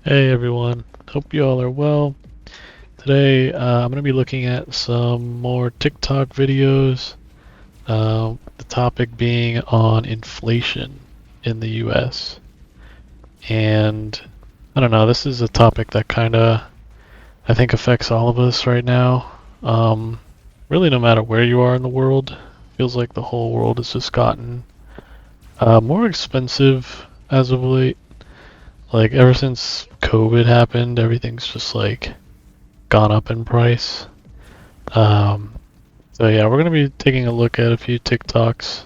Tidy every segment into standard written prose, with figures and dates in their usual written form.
Hey everyone, hope you all are well. Today I'm going to be looking at some more TikTok videos, the topic being on inflation in the US. And I don't know, this is a topic that kind of, I think, affects all of us right now. Really, no matter where you are in the world, feels like the whole world has just gotten more expensive as of late. Like, ever since COVID happened, everything's just like gone up in price. Um, so yeah, we're gonna be taking a look at a few TikToks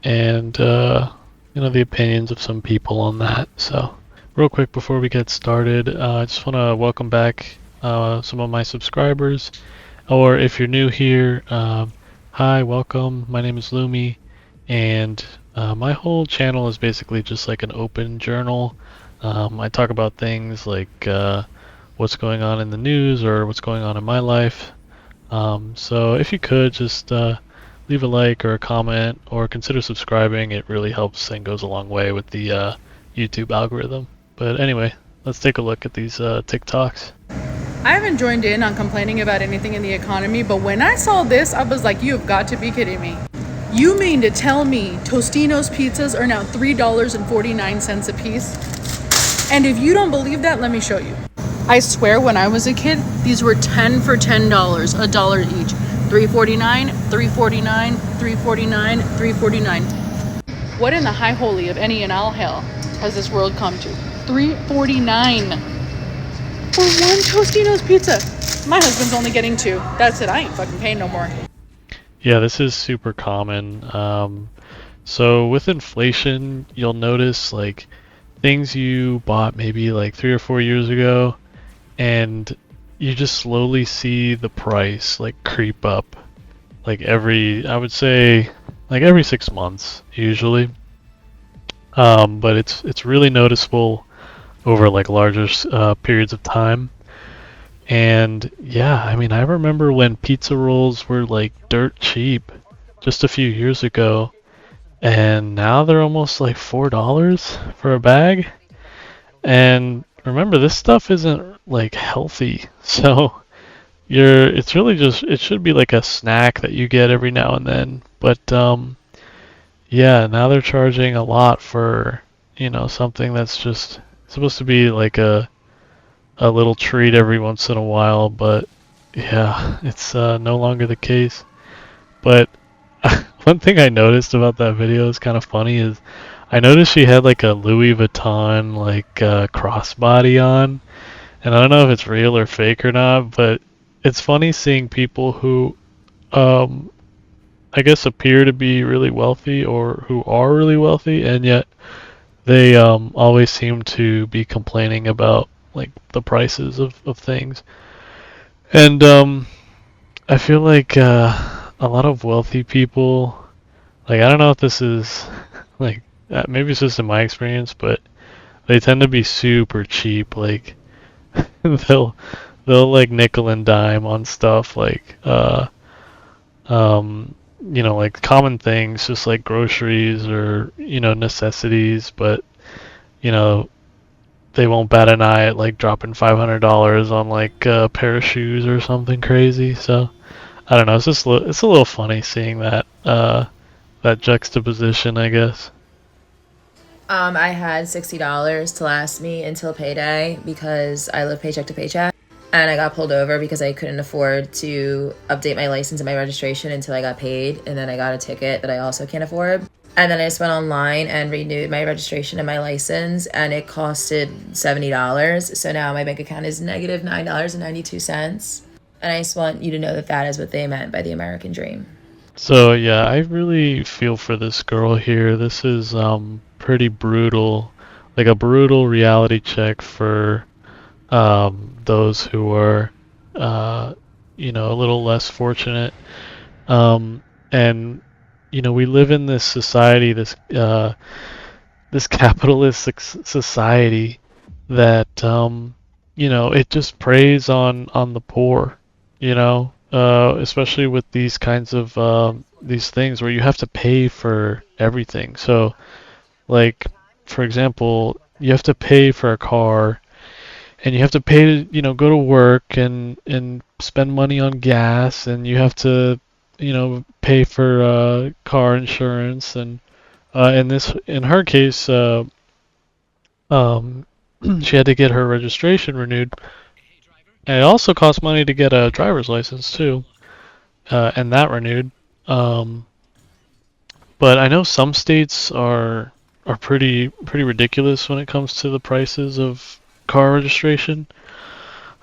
and the opinions of some people on that. So real quick before we get started, I just want to welcome back some of my subscribers, or if you're new here, hi, welcome. My name is Lumi, and my whole channel is basically just like an open journal. I talk about things like what's going on in the news or what's going on in my life. So if you could just leave a like or a comment or consider subscribing, it really helps and goes a long way with the YouTube algorithm. But anyway, let's take a look at these TikToks. I haven't joined in on complaining about anything in the economy, but when I saw this, I was like, you have got to be kidding me. You mean to tell me Tostino's pizzas are now $3.49 a piece? And if you don't believe that, let me show you. I swear when I was a kid, these were 10 for $10, a dollar each. $3.49, $3.49, $3.49, $3.49. What in the high holy of any and all hell has this world come to? $3.49 for one Tostino's pizza. My husband's only getting two. That's it. I ain't fucking paying no more. Yeah, this is super common. So with inflation, you'll notice like things you bought maybe like 3 or 4 years ago, and you just slowly see the price like creep up like I would say like every 6 months usually. But it's really noticeable over like larger periods of time. And yeah, I mean, I remember when pizza rolls were like dirt cheap just a few years ago, and now they're almost like $4 for a bag. And remember, this stuff isn't like healthy, so it's really just it should be like a snack that you get every now and then. But yeah, now they're charging a lot for something that's just supposed to be like a little treat every once in a while, but yeah, it's no longer the case. But one thing I noticed about that video is kind of funny is I noticed she had like a Louis Vuitton like crossbody on, and I don't know if it's real or fake or not, but it's funny seeing people who um, I guess appear to be really wealthy or who are really wealthy, and yet they always seem to be complaining about like the prices of things. And I feel like a lot of wealthy people, like I don't know if this is like maybe it's just in my experience, but they tend to be super cheap. Like they'll they'll like nickel and dime on stuff like like common things, just like groceries or necessities, but you know they won't bat an eye at like dropping $500 on like a pair of shoes or something crazy. So I don't know. It's just it's a little funny seeing that juxtaposition, I guess. I had $60 to last me until payday because I live paycheck to paycheck. And I got pulled over because I couldn't afford to update my license and my registration until I got paid. And then I got a ticket that I also can't afford. And then I just went online and renewed my registration and my license, and it costed $70. So now my bank account is negative $9.92. And I just want you to know that that is what they meant by the American dream. So yeah, I really feel for this girl here. This is pretty brutal, like a brutal reality check for those who are a little less fortunate. And we live in this society, this capitalistic society that it just preys on the poor, especially with these kinds of these things where you have to pay for everything. So like for example, you have to pay for a car, and you have to pay to, go to work and spend money on gas, and you have to, pay for car insurance, and in her case, um, she had to get her registration renewed, and it also costs money to get a driver's license too, and that renewed. Um, but I know some states are pretty ridiculous when it comes to the prices of car registration.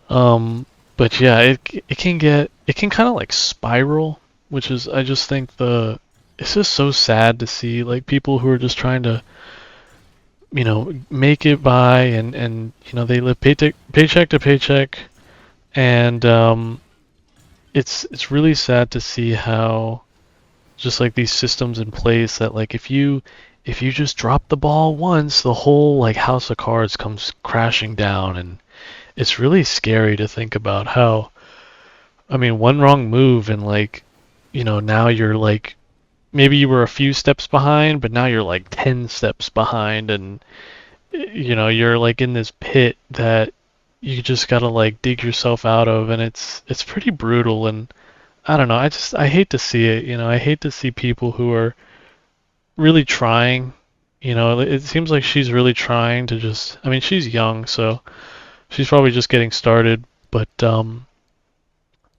But yeah, it can kind of like spiral, which is I just think the it's just so sad to see like people who are just trying to make it by, and they live paycheck to paycheck, and it's really sad to see how just like these systems in place that like if you just drop the ball once, the whole like house of cards comes crashing down, and it's really scary to think about how, I mean, one wrong move and like, now you're like, maybe you were a few steps behind, but now you're like 10 steps behind, and you're like in this pit that you just gotta like dig yourself out of, and it's pretty brutal. And I don't know, I hate to see it. I hate to see people who are really trying. It seems like she's really trying to just. I mean, she's young, so she's probably just getting started, but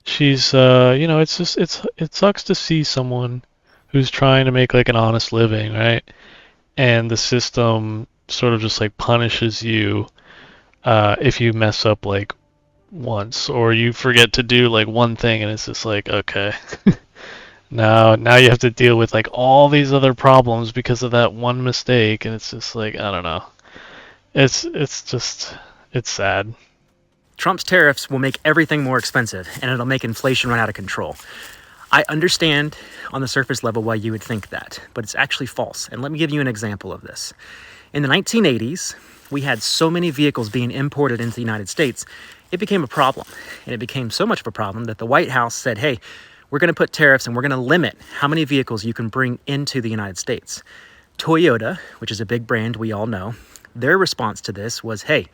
she's it's just it sucks to see someone who's trying to make like an honest living, right? And the system sort of just like punishes you if you mess up like once, or you forget to do like one thing, and it's just like, okay, now you have to deal with like all these other problems because of that one mistake, and it's just like, I don't know. It's sad. Trump's tariffs will make everything more expensive, and it'll make inflation run out of control. I understand on the surface level why you would think that, but it's actually false. And let me give you an example of this. In the 1980s, we had so many vehicles being imported into the United States, it became a problem. And it became so much of a problem that the White House said, hey, we're going to put tariffs and we're going to limit how many vehicles you can bring into the United States. Toyota, which is a big brand we all know, their response to this was, hey,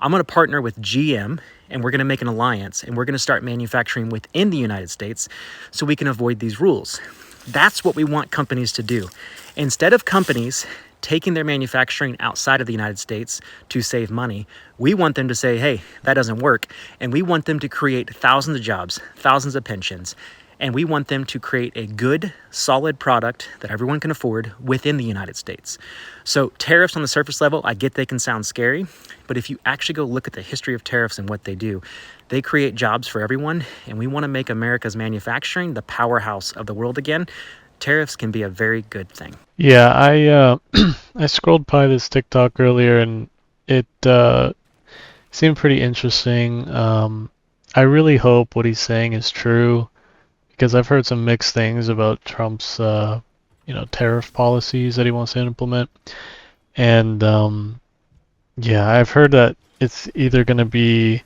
I'm going to partner with GM and we're going to make an alliance and we're going to start manufacturing within the United States so we can avoid these rules. That's what we want companies to do. Instead of companies taking their manufacturing outside of the United States to save money, we want them to say, hey, that doesn't work. And we want them to create thousands of jobs, thousands of pensions, and we want them to create a good, solid product that everyone can afford within the United States. So tariffs on the surface level, I get they can sound scary, but if you actually go look at the history of tariffs and what they do, they create jobs for everyone, and we want to make America's manufacturing the powerhouse of the world again. Tariffs can be a very good thing. Yeah, I scrolled by this TikTok earlier, and it seemed pretty interesting. I really hope what he's saying is true, because I've heard some mixed things about Trump's tariff policies that he wants to implement. And yeah, I've heard that it's either going to be,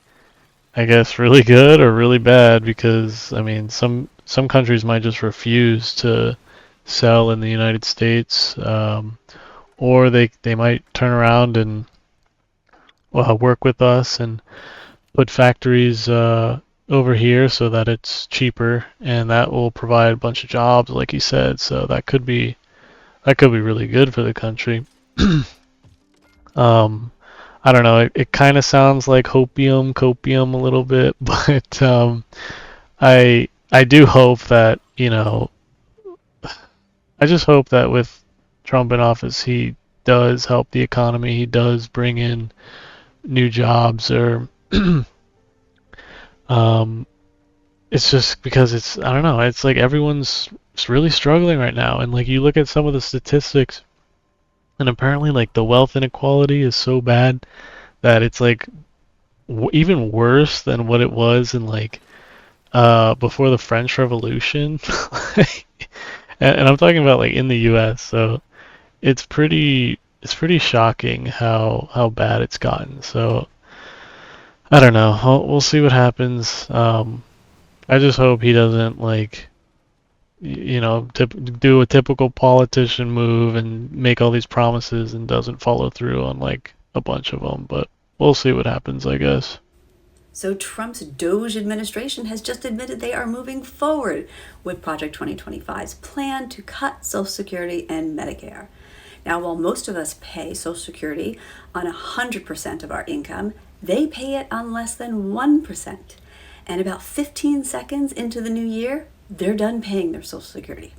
I guess, really good or really bad, because I mean, some countries might just refuse to sell in the United States, or they might turn around and work with us and put factories over here so that it's cheaper, and that will provide a bunch of jobs, like he said. So that could be really good for the country. I don't know. It kind of sounds like copium a little bit, but I do hope that I just hope that with Trump in office, he does help the economy. He does bring in new jobs, or um, it's just because I don't know. It's like everyone's really struggling right now, and like you look at some of the statistics, and apparently like the wealth inequality is so bad that it's like even worse than what it was in like before the French Revolution. And I'm talking about like in the U.S. So it's pretty shocking how bad it's gotten. So I don't know. We'll see what happens. I just hope he doesn't like do a typical politician move and make all these promises and doesn't follow through on like a bunch of them. But we'll see what happens, I guess. So Trump's Doge administration has just admitted they are moving forward with Project 2025's plan to cut Social Security and Medicare. Now, while most of us pay Social Security on 100% of our income, they pay it on less than 1%. And about 15 seconds into the new year, they're done paying their Social Security.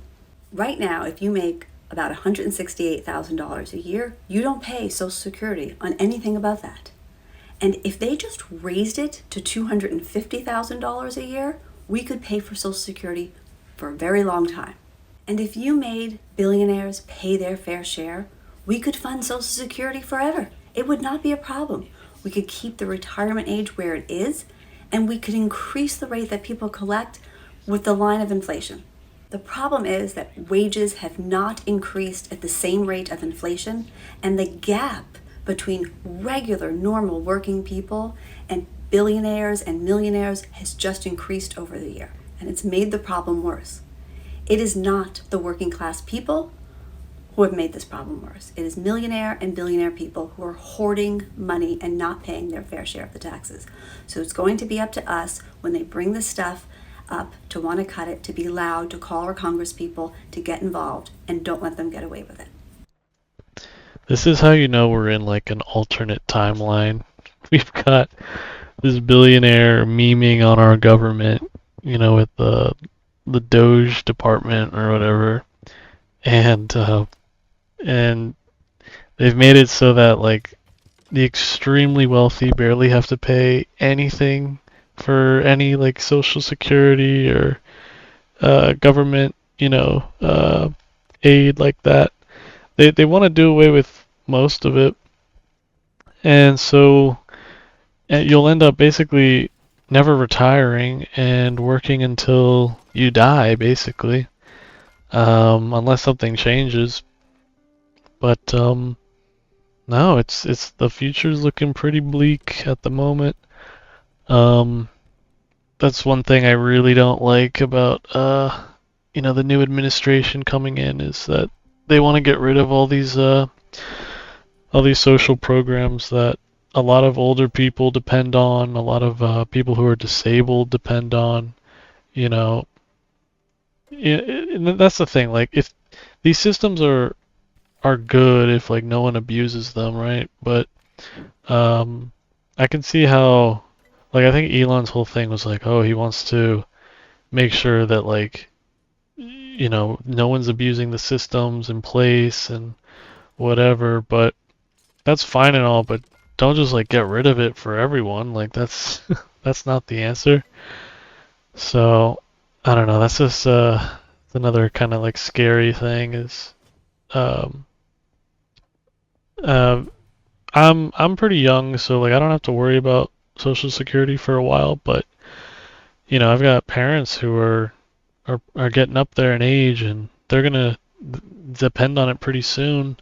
Right now, if you make about $168,000 a year, you don't pay Social Security on anything above that. And if they just raised it to $250,000 a year, we could pay for Social Security for a very long time. And if you made billionaires pay their fair share, we could fund Social Security forever. It would not be a problem. We could keep the retirement age where it is, and we could increase the rate that people collect with the line of inflation. The problem is that wages have not increased at the same rate of inflation, and the gap between regular, normal working people and billionaires and millionaires has just increased over the year, and it's made the problem worse. It is not the working class people who have made this problem worse. It is millionaire and billionaire people who are hoarding money and not paying their fair share of the taxes. So it's going to be up to us when they bring this stuff up to want to cut it, to be loud, to call our Congress people to get involved, and don't let them get away with it. This is how you know we're in like an alternate timeline. We've got this billionaire memeing on our government, with the Doge department or whatever, and they've made it so that like the extremely wealthy barely have to pay anything for any like social security or government, aid like that. They want to do away with most of it, and so you'll end up basically never retiring and working until you die, basically, unless something changes. But no, it's the future's looking pretty bleak at the moment. That's one thing I really don't like about the new administration coming in, is that they want to get rid of all these social programs that a lot of older people depend on, a lot of people who are disabled depend on. And that's the thing. Like, if these systems are good if like no one abuses them, right? But I can see how, like, I think Elon's whole thing was like, oh, he wants to make sure that like no one's abusing the systems in place and whatever. But that's fine and all, but don't just like get rid of it for everyone. Like, that's that's not the answer. So I don't know. That's just another kind of like scary thing is um uh, I'm pretty young, so like I don't have to worry about Social Security for a while. But I've got parents who are getting up there in age, and they're gonna depend on it pretty soon.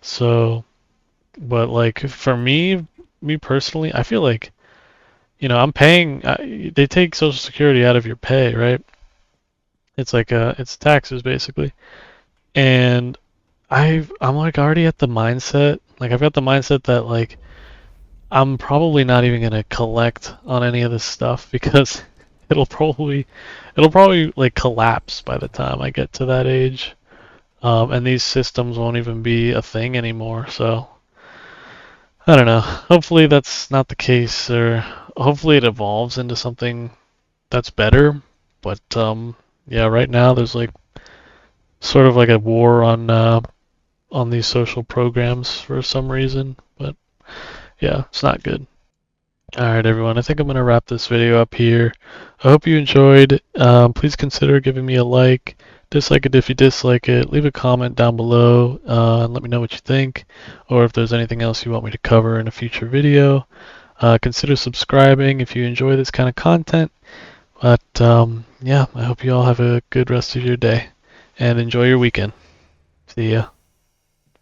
So, but like for me personally, I feel like I'm paying. They take Social Security out of your pay, right? It's like it's taxes basically, and I'm like already at the mindset. Like, I've got the mindset that like I'm probably not even gonna collect on any of this stuff because it'll probably like collapse by the time I get to that age, and these systems won't even be a thing anymore. So I don't know. Hopefully that's not the case, or hopefully it evolves into something that's better. But yeah, right now there's like sort of like a war on these social programs for some reason. But yeah, it's not good. Alright everyone, I think I'm going to wrap this video up here. I hope you enjoyed. Please consider giving me a like, dislike it if you dislike it, leave a comment down below and let me know what you think, or if there's anything else you want me to cover in a future video. Consider subscribing if you enjoy this kind of content. But yeah, I hope you all have a good rest of your day and enjoy your weekend. See ya.